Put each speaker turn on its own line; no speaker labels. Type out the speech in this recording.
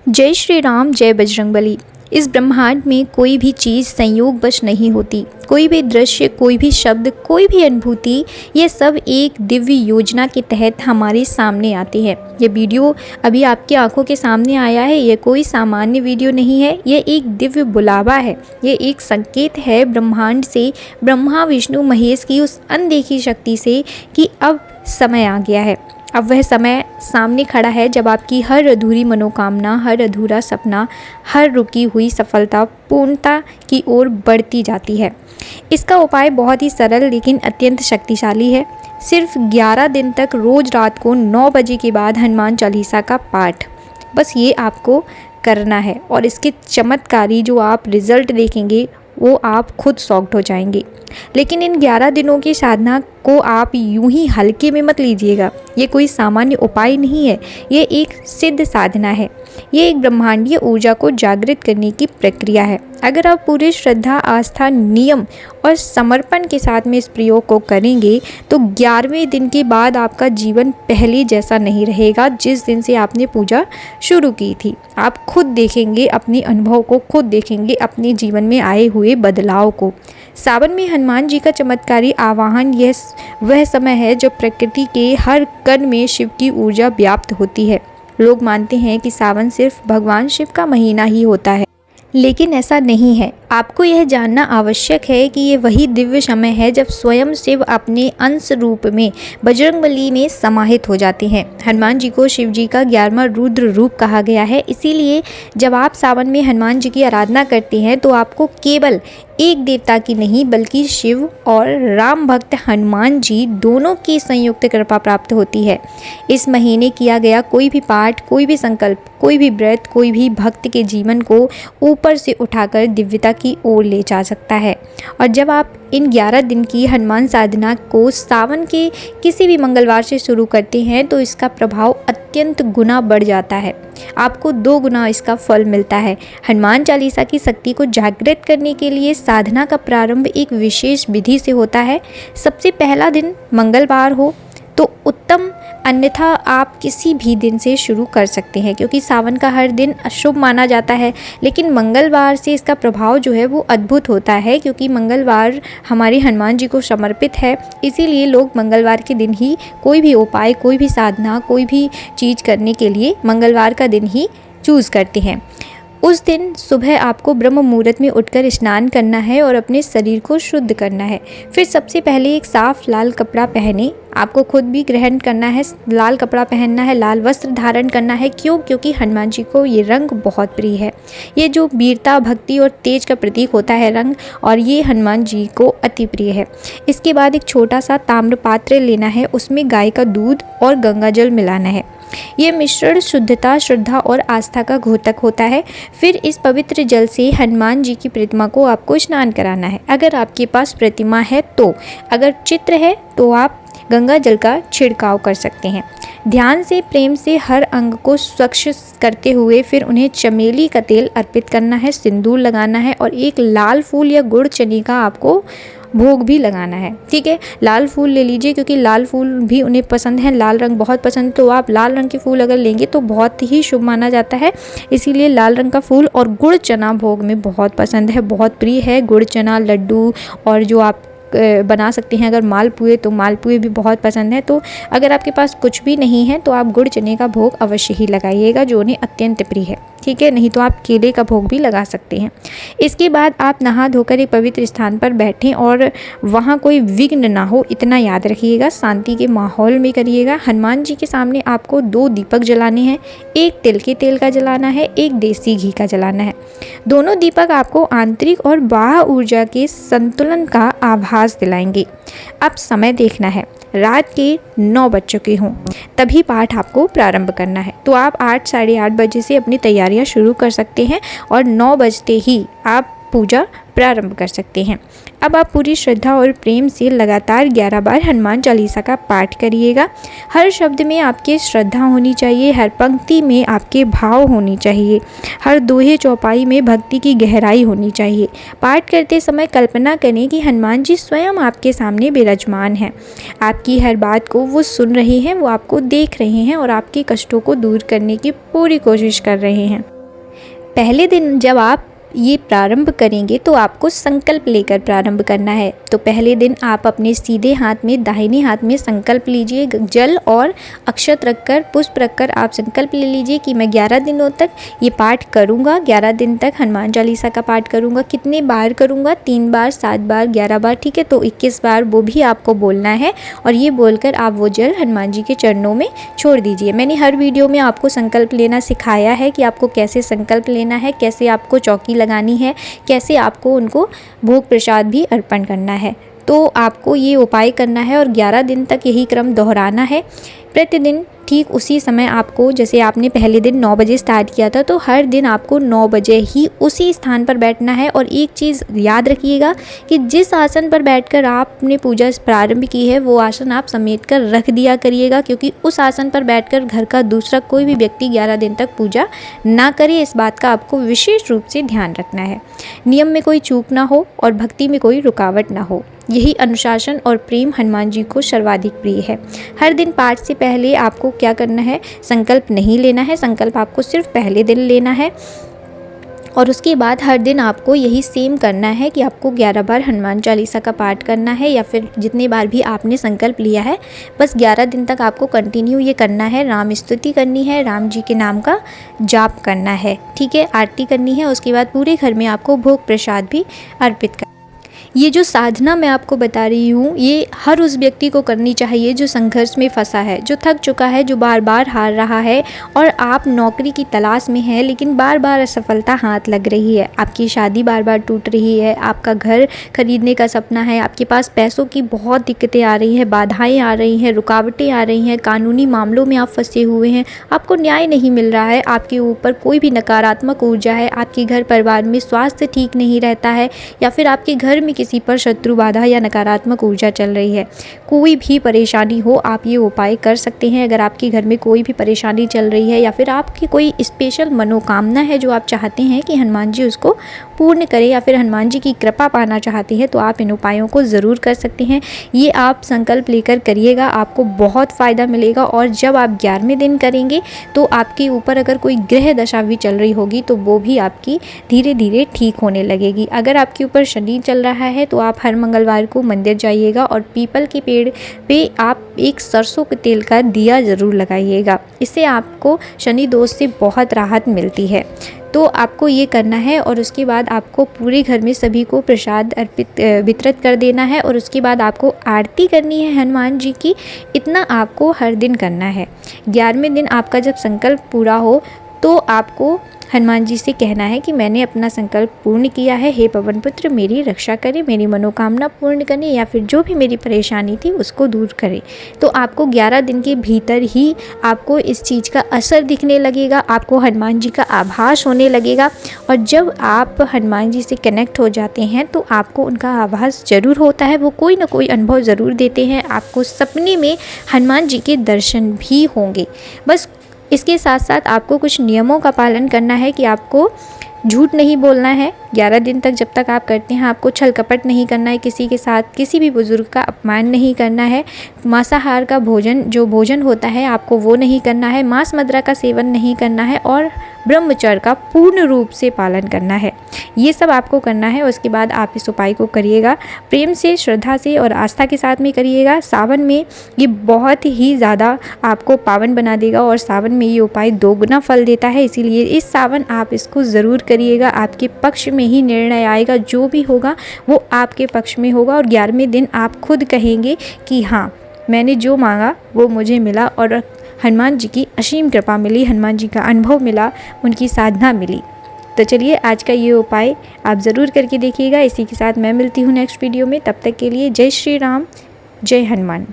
जय श्री राम, जय बजरंगबली। इस ब्रह्मांड में कोई भी चीज़ संयोगवश नहीं होती। कोई भी दृश्य, कोई भी शब्द, कोई भी अनुभूति, ये सब एक दिव्य योजना के तहत हमारे सामने आती है। ये वीडियो अभी आपकी आंखों के सामने आया है, ये कोई सामान्य वीडियो नहीं है, ये एक दिव्य बुलावा है। ये एक संकेत है ब्रह्मांड से, ब्रह्मा विष्णु महेश की उस अनदेखी शक्ति से कि अब समय आ गया है। अब वह समय सामने खड़ा है जब आपकी हर अधूरी मनोकामना, हर अधूरा सपना, हर रुकी हुई सफलता पूर्णता की ओर बढ़ती जाती है। इसका उपाय बहुत ही सरल लेकिन अत्यंत शक्तिशाली है। सिर्फ 11 दिन तक रोज़ रात को 9 बजे के बाद हनुमान चालीसा का पाठ, बस ये आपको करना है और इसके चमत्कारी जो आप रिज़ल्ट देखेंगे वो आप खुद शॉक्ड हो जाएंगे। लेकिन इन 11 दिनों की साधना को आप यूं ही हल्के में मत लीजिएगा। ये कोई सामान्य उपाय नहीं है, ये एक सिद्ध साधना है। ये एक ब्रह्मांडीय ऊर्जा को जागृत करने की प्रक्रिया है। अगर आप पूरी श्रद्धा, आस्था, नियम और समर्पण के साथ में इस प्रयोग को करेंगे तो 11वें दिन के बाद आपका जीवन पहले जैसा नहीं रहेगा जिस दिन से आपने पूजा शुरू की थी। आप खुद देखेंगे अपने अनुभव को, खुद देखेंगे अपने जीवन में आए हुए बदलाव को। सावन में हनुमान जी का चमत्कारी आवाहन, यह वह समय है जब प्रकृति के हर कण में शिव की ऊर्जा व्याप्त होती है। लोग मानते हैं कि सावन सिर्फ भगवान शिव का महीना ही होता है, लेकिन ऐसा नहीं है। आपको यह जानना आवश्यक है कि ये वही दिव्य समय है जब स्वयं शिव अपने अंश रूप में बजरंगबली में समाहित हो जाते हैं। हनुमान जी को शिव जी का 11वां रुद्र रूप कहा गया है। इसीलिए जब आप सावन में हनुमान जी की आराधना करते हैं तो आपको केवल एक देवता की नहीं बल्कि शिव और राम भक्त हनुमान जी दोनों की संयुक्त कृपा प्राप्त होती है। इस महीने किया गया कोई भी पाठ, कोई भी संकल्प, कोई भी व्रत, कोई भी भक्त के जीवन को ऊपर से उठाकर दिव्यता की ओर ले जा सकता है। और जब आप इन 11 दिन की हनुमान साधना को सावन के किसी भी मंगलवार से शुरू करते हैं तो इसका प्रभाव अत्यंत गुना बढ़ जाता है। आपको 2 गुना इसका फल मिलता है। हनुमान चालीसा की शक्ति को जागृत करने के लिए साधना का प्रारंभ एक विशेष विधि से होता है। सबसे पहला दिन मंगलवार हो तो उत्तम, अन्यथा आप किसी भी दिन से शुरू कर सकते हैं क्योंकि सावन का हर दिन अशुभ माना जाता है। लेकिन मंगलवार से इसका प्रभाव जो है वो अद्भुत होता है क्योंकि मंगलवार हमारे हनुमान जी को समर्पित है। इसीलिए लोग मंगलवार के दिन ही कोई भी उपाय, कोई भी साधना, कोई भी चीज़ करने के लिए मंगलवार का दिन ही चूज़ करते हैं। उस दिन सुबह आपको ब्रह्म मुहूर्त में उठकर स्नान करना है और अपने शरीर को शुद्ध करना है। फिर सबसे पहले एक साफ लाल कपड़ा पहने, आपको खुद भी ग्रहण करना है, लाल कपड़ा पहनना है, लाल वस्त्र धारण करना है। क्यों? क्योंकि हनुमान जी को ये रंग बहुत प्रिय है। ये जो वीरता, भक्ति और तेज का प्रतीक होता है रंग, और ये हनुमान जी को अति प्रिय है। इसके बाद एक छोटा सा ताम्र पात्र लेना है, उसमें गाय का दूध और गंगा जल मिलाना है। ये मिश्रण शुद्धता, श्रद्धा और आस्था का घोतक होता है। फिर इस पवित्र जल से हनुमान जी की प्रतिमा को आपको स्नान कराना है। अगर आपके पास प्रतिमा है तो, अगर चित्र है तो आप गंगा जल का छिड़काव कर सकते हैं। ध्यान से, प्रेम से हर अंग को स्वच्छ करते हुए फिर उन्हें चमेली का तेल अर्पित करना है, सिंदूर लगाना है और एक लाल फूल या गुड़ चने का आपको भोग भी लगाना है। ठीक है, लाल फूल ले लीजिए क्योंकि लाल फूल भी उन्हें पसंद है, लाल रंग बहुत पसंद, तो आप लाल रंग के फूल अगर लेंगे तो बहुत ही शुभ माना जाता है। इसीलिए लाल रंग का फूल और गुड़ चना भोग में बहुत पसंद है, बहुत प्रिय है। गुड़ चना लड्डू, और जो आप बना सकते हैं अगर मालपुए तो मालपुए भी बहुत पसंद है। तो अगर आपके पास कुछ भी नहीं है तो आप गुड़ चने का भोग अवश्य ही लगाइएगा जो उन्हें अत्यंत प्रिय है। ठीक है, नहीं तो आप केले का भोग भी लगा सकते हैं। इसके बाद आप नहा धोकर एक पवित्र स्थान पर बैठें और वहाँ कोई विघ्न ना हो, इतना याद रखिएगा। शांति के माहौल में करिएगा। हनुमान जी के सामने आपको 2 दीपक जलाने हैं, एक तिल के तेल का जलाना है, एक देसी घी का जलाना है। दोनों दीपक आपको आंतरिक और बाह्य ऊर्जा के संतुलन का आभास दिलाएंगे। अब समय देखना है, रात के 9 बज चुके हों तभी पाठ आपको प्रारंभ करना है। तो आप 8, साढ़े 8 बजे से अपनी तैयारियां शुरू कर सकते हैं और 9 बजते ही आप पूजा प्रारंभ कर सकते हैं। अब आप पूरी श्रद्धा और प्रेम से लगातार 11 बार हनुमान चालीसा का पाठ करिएगा। हर शब्द में आपकी श्रद्धा होनी चाहिए, हर पंक्ति में आपके भाव होनी चाहिए, हर दोहे चौपाई में भक्ति की गहराई होनी चाहिए। पाठ करते समय कल्पना करें कि हनुमान जी स्वयं आपके सामने विराजमान हैं। आपकी हर बात को वो सुन रहे हैं, वो आपको देख रहे हैं और आपके कष्टों को दूर करने की पूरी कोशिश कर रहे हैं। पहले दिन जब आप ये प्रारंभ करेंगे तो आपको संकल्प लेकर प्रारंभ करना है। तो पहले दिन आप अपने सीधे हाथ में, दाहिने हाथ में संकल्प लीजिए। जल और अक्षत रखकर, पुष्प रखकर आप संकल्प ले लीजिए कि मैं 11 दिनों तक ये पाठ करूँगा। 11 दिन तक हनुमान चालीसा का पाठ करूँगा। कितने बार करूँगा? 3 बार, 7 बार, 11 बार, ठीक है। तो 21 बार वो भी आपको बोलना है और ये बोलकर आप वो जल हनुमान जी के चरणों में छोड़ दीजिए। मैंने हर वीडियो में आपको संकल्प लेना सिखाया है कि आपको कैसे संकल्प लेना है, कैसे आपको चौकी लगानी है, कैसे आपको उनको भोग प्रसाद भी अर्पण करना है। तो आपको ये उपाय करना है और 11 दिन तक यही क्रम दोहराना है। प्रतिदिन ठीक उसी समय आपको, जैसे आपने पहले दिन 9 बजे स्टार्ट किया था, तो हर दिन आपको 9 बजे ही उसी स्थान पर बैठना है। और एक चीज़ याद रखिएगा कि जिस आसन पर बैठकर आपने पूजा प्रारंभ की है वो आसन आप समेट कर रख दिया करिएगा, क्योंकि उस आसन पर बैठकर घर का दूसरा कोई भी व्यक्ति 11 दिन तक पूजा ना करे। इस बात का आपको विशेष रूप से ध्यान रखना है। नियम में कोई चूक ना हो और भक्ति में कोई रुकावट ना हो। यही अनुशासन और प्रेम हनुमान जी को सर्वाधिक प्रिय है। हर दिन पाठ से पहले आपको क्या करना है? संकल्प नहीं लेना है। संकल्प आपको सिर्फ पहले दिन लेना है और उसके बाद हर दिन आपको यही सेम करना है कि आपको 11 बार हनुमान चालीसा का पाठ करना है, या फिर जितने बार भी आपने संकल्प लिया है, बस 11 दिन तक आपको कंटिन्यू ये करना है। राम स्तुति करनी है, राम जी के नाम का जाप करना है, ठीक है, आरती करनी है। उसके बाद पूरे घर में आपको भोग प्रसाद भी अर्पित करना। ये जो साधना मैं आपको बता रही हूँ, ये हर उस व्यक्ति को करनी चाहिए जो संघर्ष में फंसा है, जो थक चुका है, जो बार बार हार रहा है और आप नौकरी की तलाश में हैं लेकिन बार बार असफलता हाथ लग रही है। आपकी शादी बार बार टूट रही है, आपका घर खरीदने का सपना है, आपके पास पैसों की बहुत दिक्कतें आ रही हैं, बाधाएं आ रही हैं, रुकावटें आ रही हैं, कानूनी मामलों में आप फंसे हुए हैं, आपको न्याय नहीं मिल रहा है, आपके ऊपर कोई भी नकारात्मक ऊर्जा है, आपके घर परिवार में स्वास्थ्य ठीक नहीं रहता है, या फिर आपके घर में किसी पर शत्रु बाधा या नकारात्मक ऊर्जा चल रही है। कोई भी परेशानी हो, आप ये उपाय कर सकते हैं। अगर आपके घर में कोई भी परेशानी चल रही है या फिर आपकी कोई स्पेशल मनोकामना है जो आप चाहते हैं कि हनुमान जी उसको पूर्ण करें, या फिर हनुमान जी की कृपा पाना चाहते हैं, तो आप इन उपायों को ज़रूर कर सकते हैं। ये आप संकल्प लेकर करिएगा, आपको बहुत फ़ायदा मिलेगा। और जब आप 11वें दिन करेंगे तो आपके ऊपर अगर कोई ग्रह दशा भी चल रही होगी तो वो भी आपकी धीरे धीरे ठीक होने लगेगी। अगर आपके ऊपर शनि चल रहा है तो आप हर मंगलवार को मंदिर जाइएगा और पीपल के पेड़ पे आप एक सरसों के तेल का दिया ज़रूर लगाइएगा। इससे आपको शनि दोष से बहुत राहत मिलती है। तो आपको ये करना है और उसके बाद आपको पूरे घर में सभी को प्रसाद वितरित कर देना है और उसके बाद आपको आरती करनी है हनुमान जी की। इतना आपको हर दिन करना है। 11वें दिन आपका जब संकल्प पूरा हो तो आपको हनुमान जी से कहना है कि मैंने अपना संकल्प पूर्ण किया है, हे पवन पुत्र मेरी रक्षा करें, मेरी मनोकामना पूर्ण करें, या फिर जो भी मेरी परेशानी थी उसको दूर करें। तो आपको 11 दिन के भीतर ही आपको इस चीज़ का असर दिखने लगेगा, आपको हनुमान जी का आभास होने लगेगा। और जब आप हनुमान जी से कनेक्ट हो जाते हैं तो आपको उनका आभास ज़रूर होता है, वो कोई ना कोई अनुभव ज़रूर देते हैं। आपको सपने में हनुमान जी के दर्शन भी होंगे। बस इसके साथ साथ आपको कुछ नियमों का पालन करना है कि आपको झूठ नहीं बोलना है। 11 दिन तक जब तक आप करते हैं आपको छल कपट नहीं करना है, किसी के साथ किसी भी बुजुर्ग का अपमान नहीं करना है, मांसाहार का भोजन होता है आपको वो नहीं करना है, मांस मदिरा का सेवन नहीं करना है और ब्रह्मचर्य का पूर्ण रूप से पालन करना है। ये सब आपको करना है। उसके बाद आप इस उपाय को करिएगा, प्रेम से, श्रद्धा से और आस्था के साथ में करिएगा। सावन में ये बहुत ही ज़्यादा आपको पावन बना देगा और सावन में ये उपाय दोगुना फल देता है। इसीलिए इस सावन आप इसको ज़रूर करिएगा। आपके पक्ष में ही निर्णय आएगा, जो भी होगा वो आपके पक्ष में होगा। और 11वें दिन आप खुद कहेंगे कि हाँ, मैंने जो मांगा वो मुझे मिला और हनुमान जी की असीम कृपा मिली, हनुमान जी का अनुभव मिला, उनकी साधना मिली। तो चलिए आज का ये उपाय आप ज़रूर करके देखिएगा। इसी के साथ मैं मिलती हूँ नेक्स्ट वीडियो में। तब तक के लिए जय श्री राम, जय हनुमान।